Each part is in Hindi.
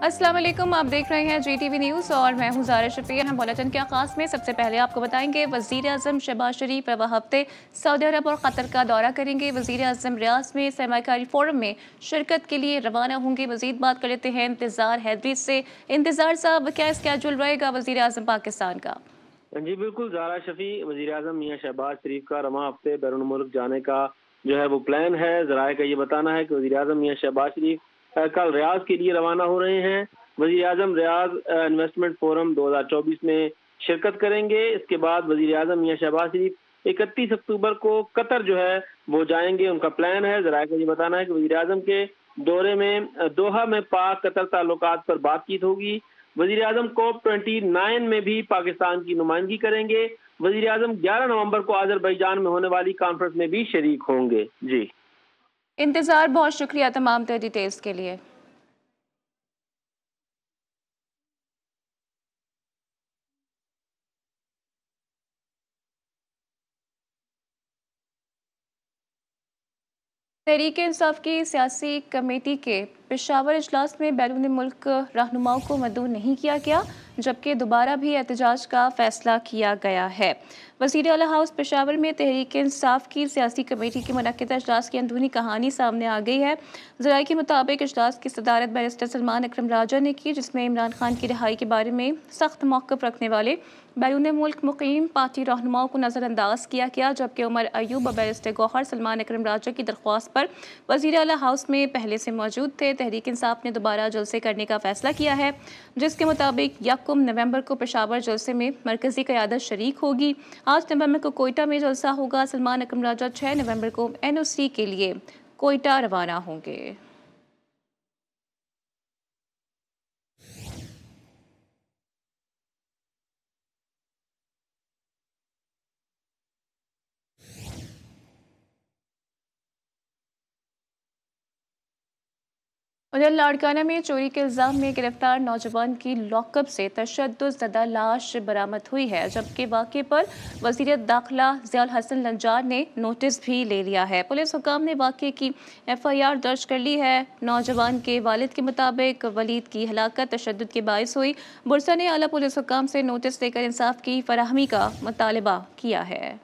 अस्सलाम वालेकुम, आप देख रहे हैं GTV न्यूज़ और मैं हूं ज़ारा शफीर। हम बुलेटिन के आगाज़ में सबसे पहले आपको बताएंगे वज़ीर आज़म शहबाज शरीफ रवा हफ्ते सऊदी अरब और क़तर का दौरा करेंगे। वज़ीर आज़म रियाद में सरमाकारी फोरम में शिरकत के लिए रवाना होंगे। मज़ीद बात कर लेते हैं इंतज़ार हैदरी से। इंतज़ार साहब, क्या स्केजूल रहेगा वज़ीर आज़म पाकिस्तान का? जी बिल्कुल, ज़ारा शफ़ी वज़ीर आज़म मियाँ शहबाज शरीफ का रवां हफ्ते बैरून मुल्क जाने का जो है वो प्लान है। ज़राए का ये बताना है कि वज़ीर आज़म मियाँ शहबाज शरीफ कल रियाद के लिए रवाना हो रहे हैं। वज़ीर आज़म रियाद इन्वेस्टमेंट फोरम 2024 में शिरकत करेंगे। इसके बाद वज़ीर आज़म मियाँ शहबाज शरीफ 31 अक्टूबर को कतर जो है वो जाएंगे, उनका प्लान है। ज़राए का ये बताना है कि वज़ीर आज़म के दौरे में दोहा में पाक कतर ताल्लुकात पर बातचीत होगी। वज़ीर आज़म COP29 में भी पाकिस्तान की नुमाइंदगी करेंगे। वज़ीर आज़म 11 नवंबर को अज़रबैजान में होने वाली कॉन्फ्रेंस में भी शरीक होंगे। जी इंतज़ार, बहुत शुक्रिया तमाम तर डिटेल्स के लिए। तहरीक इंसाफ की सियासी कमेटी के पेशावर इजलास में बैरून मुल्क रहनुमाओं को मदऊ नहीं किया गया, जबकि दोबारा भी एहतजाज का फैसला किया गया है। वज़ीर आला हाउस पेशावर में तहरीक इंसाफ की सियासी कमेटी के मुनक्किदा इजलास की अंदरूनी कहानी सामने आ गई है। ज़राए के मुताबिक इजलास की सदारत बैरिस्टर सलमान अकरम राजा ने की, जिसमें इमरान खान की रिहाई के बारे में सख्त मौक़िफ़ रखने वाले बैरून मुल्क मुकीम पार्टी रहनुमाओं को नज़रअंदाज किया गया, जबकि उमर अयूब और बैरिस्टर गौहर सलमान अकरम राजा की दरख्वास्त पर वज़ीर आला हाउस में पहले से मौजूद थे। तहरीक इंसाफ ने दोबारा जलसे करने का फैसला किया है, जिसके मुताबिक 1 नवंबर को पेशावर जलसे में मरकजी क़यादत शरीक होगी। 8 नवंबर को कोयटा में जलसा होगा। सलमान अकरम राजा 6 नवंबर को NOC के लिए कोयटा रवाना होंगे। उधर लाड़काना में चोरी के इल्ज़ाम में गिरफ्तार नौजवान की लॉकअप से तशद्दुज़दा लाश बरामद हुई है, जबकि वाक़े पर वज़ीर दाखिला ज़ियाउल हसन लंजार ने नोटिस भी ले लिया है। पुलिस हुकाम ने वाक़े की FIR दर्ज कर ली है। नौजवान के वालिद के मुताबिक वलीद की हलाकत तशद्दुद के बाइस हुई। बुरसा ने आला पुलिस हुकाम से नोटिस देकर इंसाफ की फराहमी का मुतालबा किया है।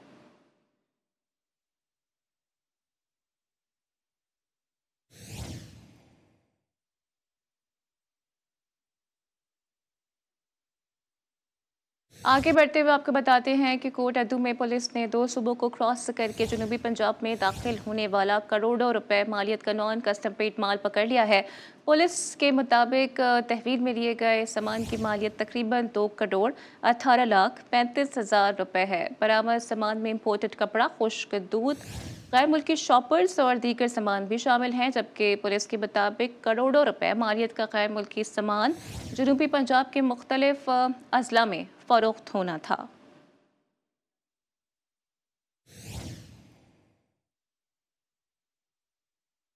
आगे बढ़ते हुए आपको बताते हैं कि कोट अदू में पुलिस ने 2 सूबों को क्रॉस करके जनूबी पंजाब में दाखिल होने वाला करोड़ों रुपए मालियत का नॉन कस्टम पेड माल पकड़ लिया है। पुलिस के मुताबिक तहवील में लिए गए सामान की मालियत तकरीबन 2 करोड़ 18 लाख 35 हज़ार रुपए है। बरामद सामान में इम्पोर्टेड कपड़ा, खुश्क दूध, गैर मुल्की शॉपर्स और दीगर सामान भी शामिल हैं, जबकि पुलिस के मुताबिक करोड़ों रुपए मालियत का गैर मुल्की सामान जनूबी पंजाब के मुख्तलिफ अजला में फरोख्त होना था।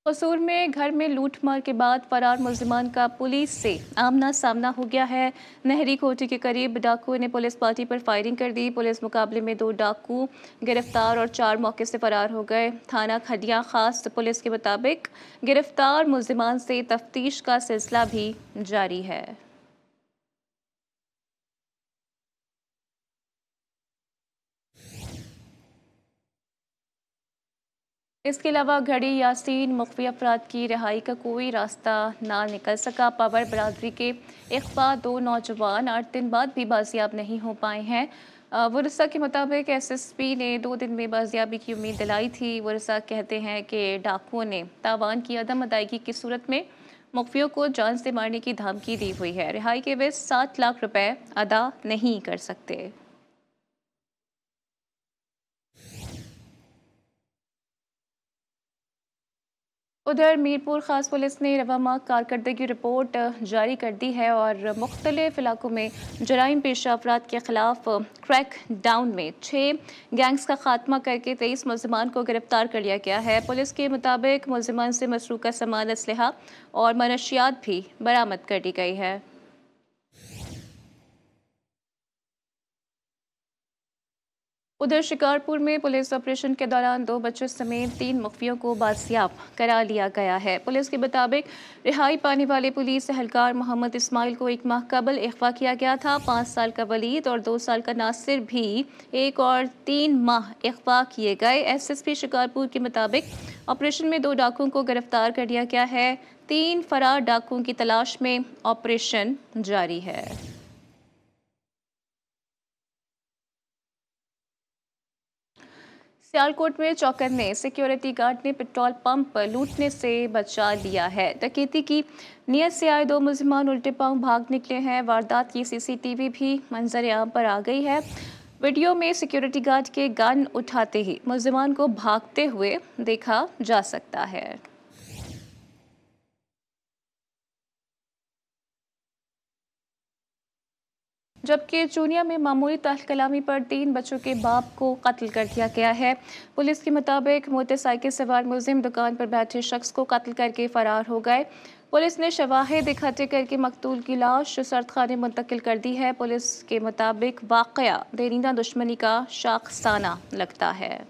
कसूर में घर में लूटमार के बाद फरार मुलजिमान का पुलिस से आमना सामना हो गया है। नहरी कोठी के करीब डाकुओं ने पुलिस पार्टी पर फायरिंग कर दी। पुलिस मुकाबले में 2 डाकू गिरफ्तार और 4 मौके से फरार हो गए। थाना खडिया खास पुलिस के मुताबिक गिरफ्तार मुलजिमान से तफ्तीश का सिलसिला भी जारी है। इसके अलावा घड़ी यासीन मुख्फी अफराद की रिहाई का कोई रास्ता ना निकल सका। पावर बरादरी के इख्फा 2 नौजवान 8 दिन बाद भी बाजियाब नहीं हो पाए हैं। वरसा के मुताबिक SSP ने 2 दिन में बाजियाबी की उम्मीद दिलाई थी। वरसा कहते हैं कि डाकुओं ने तावान की अदम अदायगी की सूरत में मुख्फियों को जान से मारने की धमकी दी हुई है। रिहाई के वे 7 लाख रुपए अदा नहीं कर सकते। उधर मीरपुर खास पुलिस ने रवा माह कारकर्दगी रिपोर्ट जारी कर दी है और मुख्तलिफ इलाकों में जराइम पेशा अफराद के खिलाफ क्रैक डाउन में 6 गैंग्स का खात्मा करके 23 मुलजिमान को गिरफ्तार कर लिया गया है। पुलिस के मुताबिक मुलजिमान से मसरूका सामान, असलहा और मनशियात भी बरामद कर दी गई है। उधर शिकारपुर में पुलिस ऑपरेशन के दौरान 2 बच्चों समेत 3 मुखबियों को बाजियाब करा लिया गया है। पुलिस के मुताबिक रिहाई पाने वाले पुलिस एहलकार मोहम्मद इस्माइल को 1 माह कबल अगवा किया गया था। 5 साल का वलीद और 2 साल का नासिर भी 1 और 3 माह अगवा किए गए। SSP शिकारपुर के मुताबिक ऑपरेशन में 2 डाकुओं को गिरफ्तार कर लिया गया है। 3 फरार डाकुओं की तलाश में ऑपरेशन जारी है। सियालकोट में चौकन्ने सिक्योरिटी गार्ड ने पेट्रोल पंप लूटने से बचा लिया है। डकैती की नीयत से आए 2 मुलजिमान उल्टे पांव भाग निकले हैं। वारदात की CCTV भी मंजर आम पर आ गई है। वीडियो में सिक्योरिटी गार्ड के गन उठाते ही मुलजिमान को भागते हुए देखा जा सकता है। जबकि चूनिया में मामूली तहलकलामी पर 3 बच्चों के बाप को कत्ल कर दिया गया है। पुलिस के मुताबिक मोटरसाइकिल सवार मुलजिम दुकान पर बैठे शख्स को कत्ल करके फरार हो गए। पुलिस ने शवाहिद इकट्ठे करके मकतूल की लाश सर्दखाने मुंतकिल कर दी है। पुलिस के मुताबिक वाकया देरीना दुश्मनी का शाखसाना लगता है।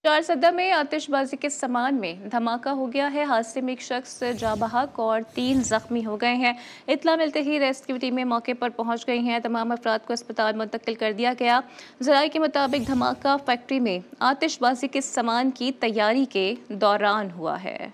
चारसदा में आतिशबाजी के सामान में धमाका हो गया है। हादसे में एक शख्स जाँ बहक और 3 जख्मी हो गए हैं। इत्तला मिलते ही रेस्क्यू टीमें मौके पर पहुंच गई हैं। तमाम अफराद को अस्पताल मुंतकिल कर दिया गया। ज़राए के मुताबिक धमाका फैक्ट्री में आतिशबाजी के सामान की तैयारी के दौरान हुआ है।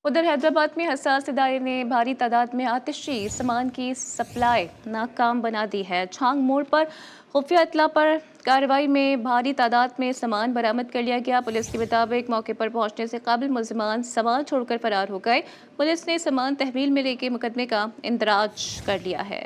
उधर हैदराबाद में हसास इदारे ने भारी तादाद में आतिशी सामान की सप्लाई नाकाम बना दी है। छांग मोड़ पर खुफिया इत्तला पर कार्रवाई में भारी तादाद में सामान बरामद कर लिया गया। पुलिस के मुताबिक मौके पर पहुंचने से काबिल मुलजिमान सामान छोड़कर फरार हो गए। पुलिस ने सामान तहवील में लेके मुकदमे का इंदराज कर लिया है।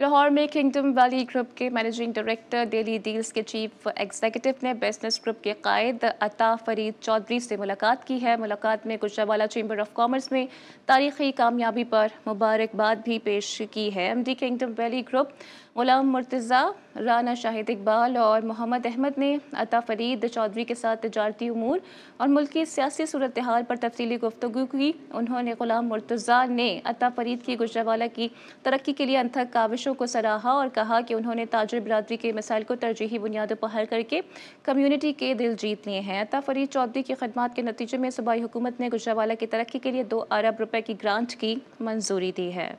लाहौर में किंगडम वैली ग्रुप के मैनेजिंग डायरेक्टर डेली डील्स के चीफ एग्जीक्यूटिव ने बिजनेस ग्रुप के कायद अता फरीद चौधरी से मुलाकात की है। मुलाकात में गुजरावाला चैम्बर ऑफ कॉमर्स में तारीखी कामयाबी पर मुबारकबाद भी पेश की है। MD किंगडम वैली ग्रुप गुलाम मुर्तज़ा, राना शाहिद इकबाल और मोहम्मद अहमद ने अता फरीद चौधरी के साथ तिजारती उमूर और मुल्की सियासी सूरत हाल पर तफसीली गुफ्तगू की। उन्होंने गुलाम मुर्तज़ा ने अता फरीद की गुजरावाला की तरक्की के लिए अनथक काविशों को सराहा और कहा कि उन्होंने ताजिर बिरादरी के मसाइल को तरजीही बुनियादों पर हल करके कम्यूनिटी के दिल जीत लिए हैं। अता फरीद चौधरी की खदमात के नतीजे में सूबाई हुकूमत ने गुजरावाला की तरक्की के लिए 2 अरब रुपए की ग्रांट की मंजूरी दी है।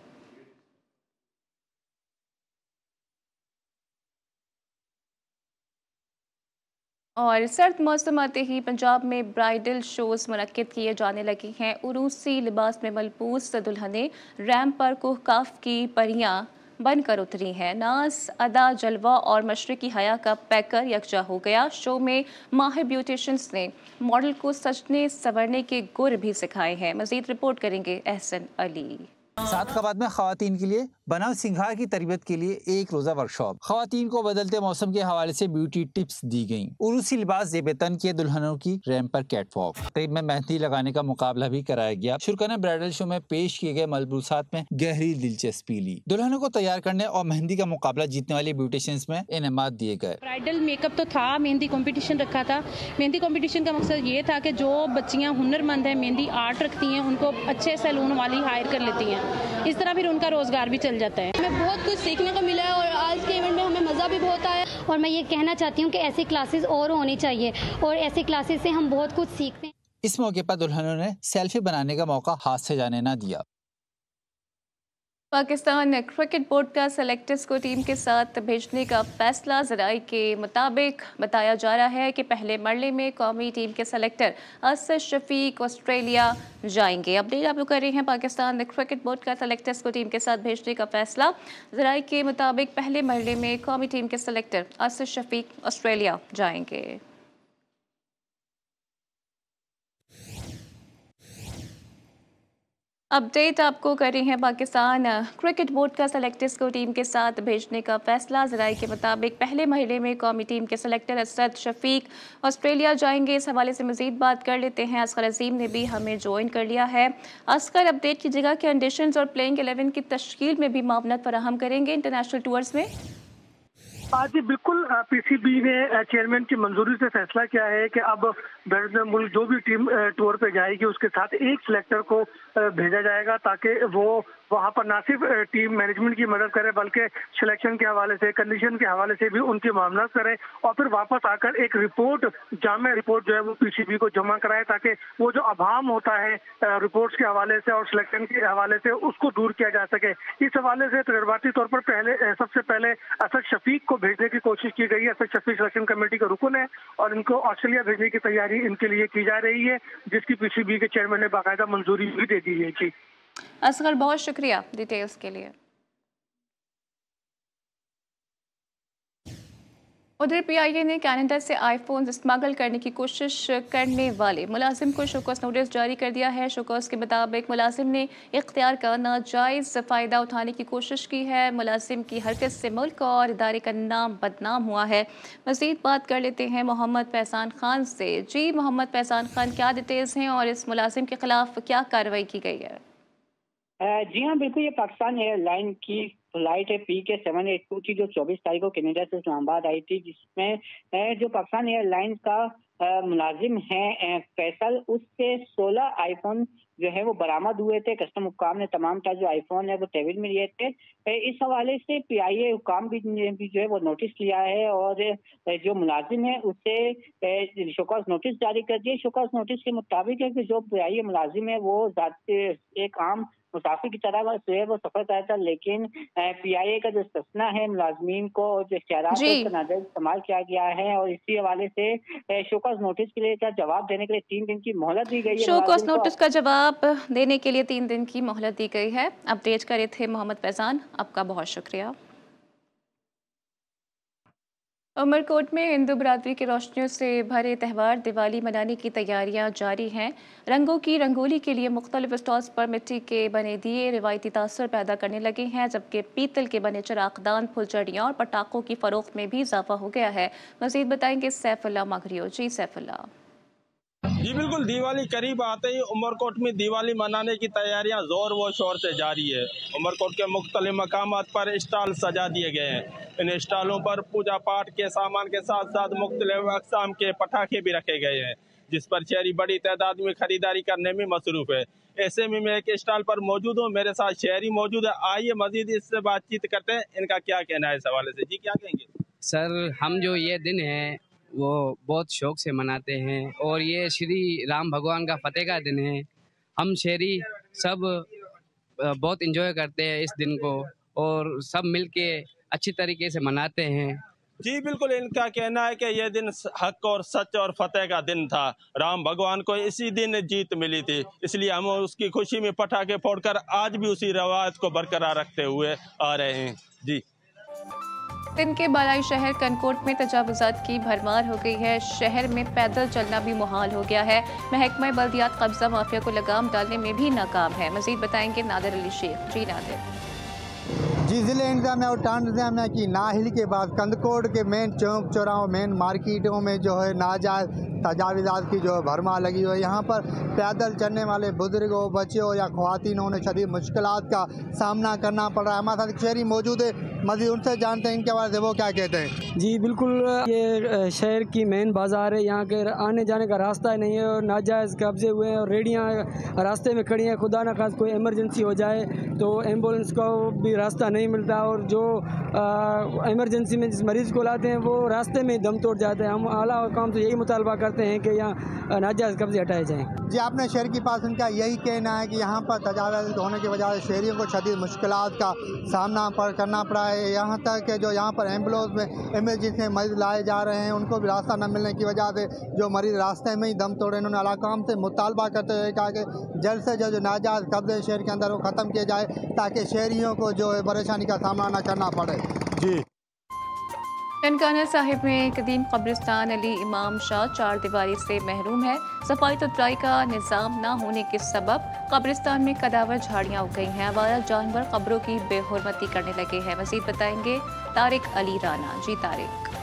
और सर्द मौसम आते ही पंजाब में ब्राइडल शोज मुनक्किद किए जाने लगे हैं। उरूसी लिबास में मलबूस दुल्हनें रैंप पर कुहकाफ की परियां बनकर उतरी हैं। नाज, अदा, जलवा और मशरकी हया का पैकर यकजा हो गया। शो में माहिर ब्यूटिशियंस ने मॉडल को सजने संवरने के गुर भी सिखाए हैं। मजीद रिपोर्ट करेंगे एहसन अली। सादकाबाद में खवातीन के लिए बनाव सिंगार की तरबियत के लिए एक रोजा वर्कशॉप। खवातीन को बदलते मौसम के हवाले से ब्यूटी टिप्स दी गयी। उरूसी लिबास जेबेतन के दुल्हनों की रैंप पर कैटवॉक। तकरीब में मेहंदी लगाने का मुकाबला भी कराया गया। शुरकन ब्राइडल शो में पेश किए गए मलबूसात में गहरी दिलचस्पी ली। दुल्हनों को तैयार करने और मेहंदी का मुकाबला जीतने वाले ब्यूटिशियंस में इनामात दिए गए। ब्राइडल मेकअप तो था, मेहंदी कॉम्पिटिशन रखा था। मेहंदी कॉम्पिटिशन का मकसद ये था कि जो बच्चियाँ हुनरमंद है, मेहंदी आर्ट रखती हैं, उनको अच्छे सैलून वाली हायर कर लेती हैं। इस तरह फिर उनका रोजगार भी चल जाता है। हमें बहुत कुछ सीखने को मिला है और आज के इवेंट में हमें मज़ा भी बहुत आया। और मैं ये कहना चाहती हूँ कि ऐसी क्लासेस और होनी चाहिए और ऐसी क्लासेस से हम बहुत कुछ सीखते हैं। इस मौके पर दुल्हनों ने सेल्फी बनाने का मौका हाथ से जाने न दिया। पाकिस्तान क्रिकेट बोर्ड का सेलेक्टर्स को टीम के साथ भेजने का फैसला। ज़राए के मुताबिक बताया जा रहा है कि पहले मरले में कौमी टीम के सेलेक्टर असद शफीक ऑस्ट्रेलिया जाएंगे। अपडेट आप लोग कर रहे हैं पाकिस्तान क्रिकेट बोर्ड का सेलेक्टर्स को टीम के साथ भेजने का फैसला। ज़राए के मुताबिक पहले मरले में कौमी टीम के सेलेक्टर असद शफीक ऑस्ट्रेलिया जाएंगे। अपडेट आपको कर रही हैं पाकिस्तान क्रिकेट बोर्ड का सेलेक्टर्स को टीम के साथ भेजने का फैसला। ज़राए के मुताबिक पहले महीने में कौमी टीम के सेलेक्टर असद शफीक ऑस्ट्रेलिया जाएंगे। इस हवाले से मजीद बात कर लेते हैं। असगर अजीम ने भी हमें ज्वाइन कर लिया है। असगर, अपडेट कीजिएगा, कंडीशंस और प्लेइंग 11 की तश्कील में भी मामूलात फराहम करेंगे इंटरनेशनल टूर्स में। जी बिल्कुल, पीसीबी ने चेयरमैन की मंजूरी से फैसला किया है कि अब बैडमिंटन मुल्क जो भी टीम टूर पे जाएगी उसके साथ एक सिलेक्टर को भेजा जाएगा ताकि वो वहां पर ना सिर्फ टीम मैनेजमेंट की मदद करे बल्कि सिलेक्शन के हवाले से, कंडीशन के हवाले से भी उनकी मामला करे और फिर वापस आकर एक रिपोर्ट, जामे रिपोर्ट जो है वो पीसीबी को जमा कराए ताकि वो जो अभाम होता है रिपोर्ट्स के हवाले से और सिलेक्शन के हवाले से उसको दूर किया जा सके। इस हवाले से तजर्बाती तौर पर सबसे पहले असद शफीक को भेजने की कोशिश की गई है। असद शफीक सिलेक्शन कमेटी का रुकन है और इनको ऑस्ट्रेलिया भेजने की तैयारी इनके लिए की जा रही है, जिसकी पीसीबी के चेयरमैन ने बाकायदा मंजूरी भी दे दी है। जी असगर, बहुत शुक्रिया डिटेल्स के लिए। उधर पीआईए ने कनाडा से आईफोन स्मगल करने की कोशिश करने वाले मुलाजिम को शोकॉज नोटिस जारी कर दिया है। शोकॉज के मुताबिक मुलाजिम ने इख्तियार का नाजायज़ फ़ायदा उठाने की कोशिश की है। मुलाजिम की हरकत से मुल्क और इदारे का नाम बदनाम हुआ है। मज़ीद बात कर लेते हैं मोहम्मद फैज़ान खान से। जी मोहम्मद फैज़ान खान, क्या डिटेल्स हैं और इस मुलाजिम के खिलाफ क्या कार्रवाई की गई है? जी हाँ, बिल्कुल, ये पाकिस्तान एयरलाइन की फ्लाइट है PK782 की जो 24 तारीख को कनाडा से इस्लामाबाद आई थी, जिसमें जो पाकिस्तान एयरलाइंस का मुलाजिम है फैसल, उससे 16 आईफोन जो है वो बरामद हुए थे। कस्टम हुक्काम ने तमाम जो आईफोन है वो तहवील में लिए थे। इस हवाले से पीआईए हुक्काम भी जो है वो नोटिस लिया है और जो मुलाजिम है उससे शोकॉज नोटिस जारी कर दिए। शोकॉज नोटिस के मुताबिक है कि जो पीआईए मुलाजिम है वो एक आम मुसाफिर की तरह जो है वो सफर करता था, लेकिन पीआईए का जो इस्तिस्ना है मुलाजमीन को जो इख्तियारात है उसका नाजायज इस्तेमाल किया गया है और इसी हवाले से शोकॉज नोटिस के लिए जवाब देने के लिए 3 दिन की मोहलत दी गई है। शोकॉज नोटिस का जवाब देने के लिए 3 दिन की मोहलत दी गई है। अपडेट कर रहे थे मोहम्मद फैज़ान, आपका बहुत शुक्रिया। उमरकोट में हिंदू बरादरी की रोशनियों से भरे त्यौहार दिवाली मनाने की तैयारियां जारी हैं। रंगों की रंगोली के लिए मुख्तलिफ स्टॉल्स पर मिट्टी के बने दिए रिवायती तासर पैदा करने लगे हैं, जबकि पीतल के बने चिरागदान, फुलझड़ियाँ और पटाखों की फरोख्त में भी इजाफा हो गया है। मज़ीद बताएंगे सैफुल्लाह मगरियो। जी सैफुल्लाह। जी बिल्कुल, दिवाली करीब आते ही उमरकोट में दिवाली मनाने की तैयारियां जोर व शोर से जारी है। उमरकोट के मुख्तलिफ मकामात पर स्टॉल सजा दिए गए हैं। इन स्टॉलों पर पूजा पाठ के सामान के साथ साथ मुख्तलिफ अक़साम के पटाखे भी रखे गए हैं, जिस पर शहरी बड़ी तादाद में खरीदारी करने में मसरूफ है। ऐसे में मैं एक स्टॉल पर मौजूद हूँ, मेरे साथ शहरी मौजूद है। आइए मजीद इससे बातचीत करते हैं, इनका क्या कहना है इस हवाले से। जी क्या कहेंगे? सर, हम जो ये दिन है वो बहुत शौक से मनाते हैं और ये श्री राम भगवान का फतेह का दिन है। हम शहरी सब बहुत एंजॉय करते हैं इस दिन को और सब मिलके अच्छी तरीके से मनाते हैं। जी बिल्कुल, इनका कहना है कि यह दिन हक और सच और फतेह का दिन था। राम भगवान को इसी दिन जीत मिली थी, इसलिए हम उसकी खुशी में पटाखे फोड़कर आज भी उसी रवायत को बरकरार रखते हुए आ रहे हैं। जी दिन के बालाई शहर कनकोट में तजावुजात की भरमार हो गई है। शहर में पैदल चलना भी मुहाल हो गया है। महकमा बल्दियात कब्जा माफिया को लगाम डालने में भी नाकाम है। मजीद बताएंगे नादिर अली शेख। जी नादिर। जी, ज़िले इंतजामिया और टाउन इंतजामिया की नाहिल के बाद कंदकोट के मेन चौक चौराहों, मेन मार्केटों में जो है नाजायज़ तजावीज़ात की जो भरमार लगी हुई है। यहाँ पर पैदल चलने वाले बुजुर्ग हो, बच्चे हो या ख़वातीन हो, शदीद मुश्किलात का सामना करना पड़ रहा है। हमारे साथ शहरी मौजूद है, मज़ीद उनसे जानते हैं इनके बारे में वो क्या कहते हैं। जी बिल्कुल, ये शहर की मेन बाज़ार है, यहाँ के आने जाने का रास्ता ही नहीं है और नाजायज़ कब्जे हुए हैं और रेडियाँ रास्ते में खड़ी हैं। खुदा न खास कोई इमरजेंसी हो जाए तो एम्बुलेंस को भी रास्ता नहीं मिलता और जो इमरजेंसी में जिस मरीज़ को लाते हैं वो रास्ते में दम तोड़ जाते हैं। हम आला हुकाम से यही मुतालबा करते हैं कि यहाँ नाजायज़ कब्जे हटाए जाएँ। जी, आपने शहर की पास उनका यही कहना है कि यहाँ पर तजावीज़ होने की वजह से शहरियों को शदीद मुश्किलात का सामना करना पड़ा है। यहाँ तक कि जो यहाँ पर एम्बुलेंस में इमरजेंसी में मरीज़ लाए जा रहे हैं उनको भी रास्ता न मिलने की वजह से जो मरीज़ रास्ते में ही दम तोड़े। इन्होंने आला हुकाम से मुतालबा करते हुए कहा कि जल्द से जल्द जो नाजायज़ कब्जे शहर के अंदर वो ख़त्म किए जाए ताकि शहरियों को जो है परेशानी का सामना न करना पड़े। जी। ननकाना साहिब में कदीम कब्रिस्तान अली इमाम शाह चार दीवारी से महरूम है। सफाई सुथराई का निज़ाम न होने के सबब कब्रिस्तान में कदावर झाड़ियाँ उग गई हैं। आवारा जानवर कब्रों की बेहुरमती करने लगे हैं। मज़ीद बताएंगे तारिक अली राना। जी तारिक।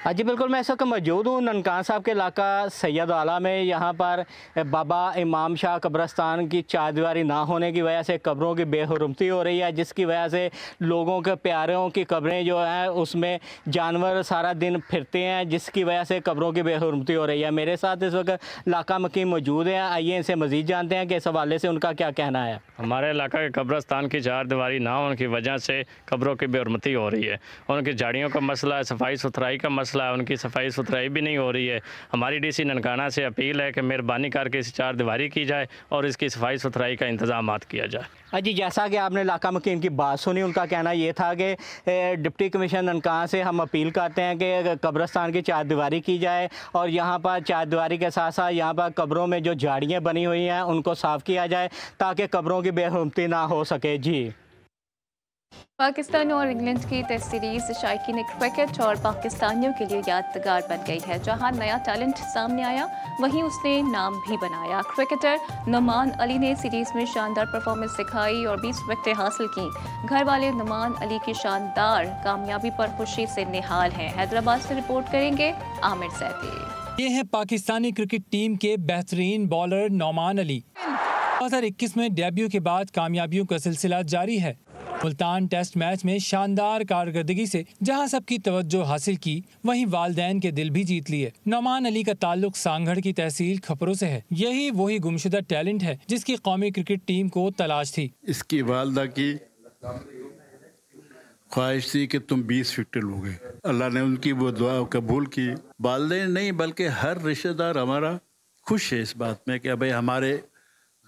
जी बिल्कुल, मैं इस वक्त मौजूद हूँ ननकाना साहब के इलाका सैयद आला में। यहाँ पर बाबा इमाम शाह कब्रिस्तान की चारदीवारी ना होने की वजह से कब्रों की बेहुरमती हो रही है, जिसकी वजह से लोगों के प्यारों की कब्रें जो हैं उसमें जानवर सारा दिन फिरते हैं, जिसकी वजह से कब्रों की बेहुरमती हो रही है। मेरे साथ इस वक्त इलाका मकीम मौजूद हैं। आइए इनसे मज़ीद जानते हैं कि इस हवाले से उनका क्या कहना है। हमारे इलाका के कब्रिस्तान की चारदीवारी ना होने की वजह से कब्रों की बेहुरमती हो रही है। उनकी झाड़ियों का मसला है, सफाई सुथराई का मसला है, उनकी सफाई सुथराई भी नहीं हो रही है। हमारी डीसी ननकाना से अपील है कि मेहरबानी करके इस चारदीवारी की जाए और इसकी सफाई सुथराई का इंतजाम किया जाए। जी, जैसा कि आपने इलाका मकीम की बात सुनी, उनका कहना ये था कि डिप्टी कमिश्नर ननकाना से हम अपील करते हैं कि कब्रिस्तान की चारदीवारी की जाए और यहाँ पर चारदीवारी के साथ साथ यहाँ पर कब्रों में जो झाड़ियाँ बनी हुई हैं उनको साफ़ किया जाए ताकि कब्रों की बेहुरमती ना हो सके। जी, पाकिस्तान और इंग्लैंड की टेस्ट सीरीज शायकीन क्रिकेट और पाकिस्तानियों के लिए यादगार बन गई है। जहां नया टैलेंट सामने आया वहीं उसने नाम भी बनाया। क्रिकेटर नुमान अली ने सीरीज में शानदार परफॉर्मेंस दिखाई और 20 विकेटें हासिल की। घर वाले नुमान अली की शानदार कामयाबी पर खुशी से निहाल हैं। हैदराबाद से रिपोर्ट करेंगे आमिर सैदी। ये है पाकिस्तानी क्रिकेट टीम के बेहतरीन बॉलर नुमान अली। 2021 में डेब्यू के बाद कामयाबियों का सिलसिला जारी है। मुल्तान टेस्ट मैच में शानदार कारकर्दगी से जहां सबकी तवज्जो हासिल की, वहीं वालदैन के दिल भी जीत लिए। नुमान अली का ताल्लुक सांगढ़ की तहसील खपरों से है। यही वही गुमशुदा टैलेंट है जिसकी कौमी क्रिकेट टीम को तलाश थी। इसकी वालदा की ख्वाहिश थी कि तुम 20 विकेट लोगे। अल्लाह ने उनकी वो दुआ कबूल की। वालदैन नहीं बल्कि हर रिश्तेदार हमारा खुश है इस बात में कि भाई हमारे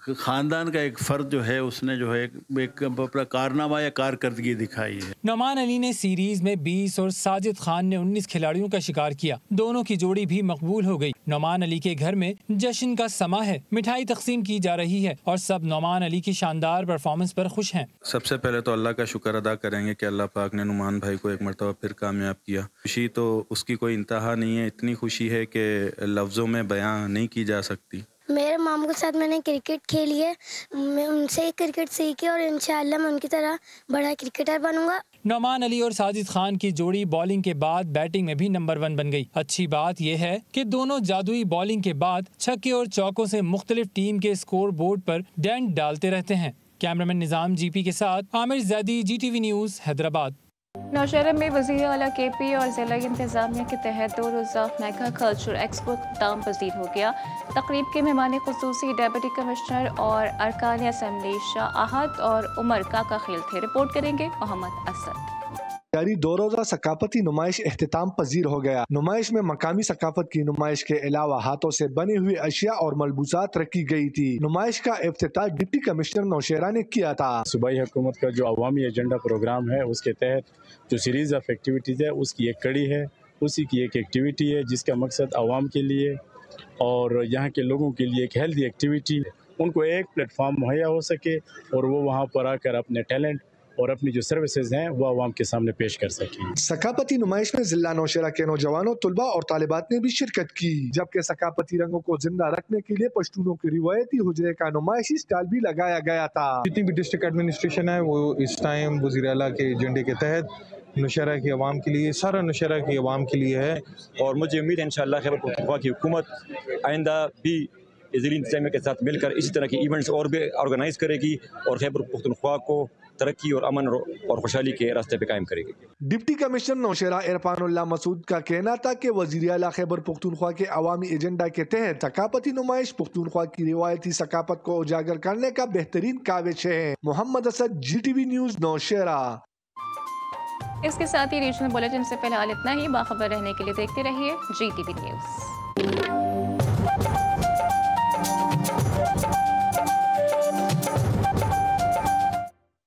खानदान का एक फर्द जो है उसने जो है एक अपना कारनामा या कारकर्दगी दिखाई है। नुमान अली ने सीरीज में 20 और साजिद खान ने 19 खिलाड़ियों का शिकार किया। दोनों की जोड़ी भी मकबूल हो गई। नुमान अली के घर में जश्न का समा है, मिठाई तकसीम की जा रही है और सब नुमान अली की शानदार परफॉर्मेंस पर खुश हैं। सबसे पहले तो अल्लाह का शुक्र अदा करेंगे कि अल्लाह पाक ने नुमान भाई को एक मरतबा फिर कामयाब किया। खुशी तो उसकी कोई इंतहा नहीं है, इतनी खुशी है कि लफ्जों में बयां नहीं की जा सकती। मेरे मामू के साथ मैंने क्रिकेट खेली है, मैं उनसे क्रिकेट सीखी और इंशाअल्लाह मैं उनकी तरह बड़ा क्रिकेटर बनूंगा। नुमान अली और साजिद खान की जोड़ी बॉलिंग के बाद बैटिंग में भी नंबर 1 बन गई। अच्छी बात यह है कि दोनों जादुई बॉलिंग के बाद छक्के और चौकों से मुख्तलिफ टीम के स्कोर बोर्ड पर डेंट डालते रहते हैं। कैमरामैन निजाम जीपी के साथ आमिर ज़ैदी, GTV न्यूज़, हैदराबाद। नौशहरा में वज़ीर आला KP और ज़िला इंतज़ामिया के तहत 2 रोज़ा मेगा कल्चर एक्सपो इख्तिताम पज़ीर हो गया। तकरीब के मेहमान खुसूसी डेप्यूटी कमिश्नर और अरकान असम्बली शाह अहद और उमर काका खेल थे। रिपोर्ट करेंगे मोहम्मद असद। जारी 2 रोज़ा सकाफती नुमाइश इख्तिताम पजीर हो गया। नुमाइश में मकामी सकाफत की नुमाइश के अलावा हाथों से बनी हुई अशिया और मलबूसात रखी गई थी। नुमाइश का इफ्तिताह डिप्टी कमिश्नर नौशहरा ने किया था। सूबाई हुकूमत का जो अवामी एजेंडा प्रोग्राम है उसके तहत जो सीरीज ऑफ एक्टिविटीज़ है उसकी एक कड़ी है, उसी की एक एक्टिविटी है जिसका मकसद आवाम के लिए और यहाँ के लोगों के लिए एक हेल्दी एक्टिविटी, उनको एक प्लेटफॉर्म मुहैया हो सके और वो वहाँ पर आकर अपने टैलेंट और अपनी जो सर्विसेज हैं वो आवाम के सामने पेश कर सकें। सकाफती नुमाइश में जिला नौशहरा के नौजवानों, तुलबा और तालिबात ने भी शिरकत की, जबकि सकाफती रंगों को जिंदा रखने के लिए पश्तूनों की रिवायती हुजरे का नुमाइशी स्टाइल भी लगाया गया था। जितनी भी डिस्ट्रिक्ट एडमिनिस्ट्रेशन है वो इस टाइम वज़ीर आला के एजेंडे के तहत नौशहरा की आवाम के लिए, सारा नौशहरा की आवाम के लिए है और मुझे उम्मीद है इंशाअल्लाह खैबर पख्तूनख्वा की हुकूमत आइंदा भी ज़िली इंतज़ामिया के साथ मिलकर इसी तरह के इवेंट्स और भी ऑर्गेनाइज करेगी और खैबर पख्तूनख्वा को तरक्की और अमन और खुशहाली के रास्ते पे कायम करेगी। डिप्टी कमिश्नर नौशहरा इरफानुल्लाह मसूद का कहना था कि वज़ीर आला खैबर पख्तूनख्वा के अवामी एजेंडा के तहत सकाफती नुमाइश पख्तूनख्वा की रिवायती सकाफत को उजागर करने का बेहतरीन काविश है। Mohammad Asad, GTV news, Nowshera. इसके साथ ही रीजनल बुलेटिन से फिलहाल इतना ही। बाखबर रहने के लिए देखते रहिए GTV न्यूज़।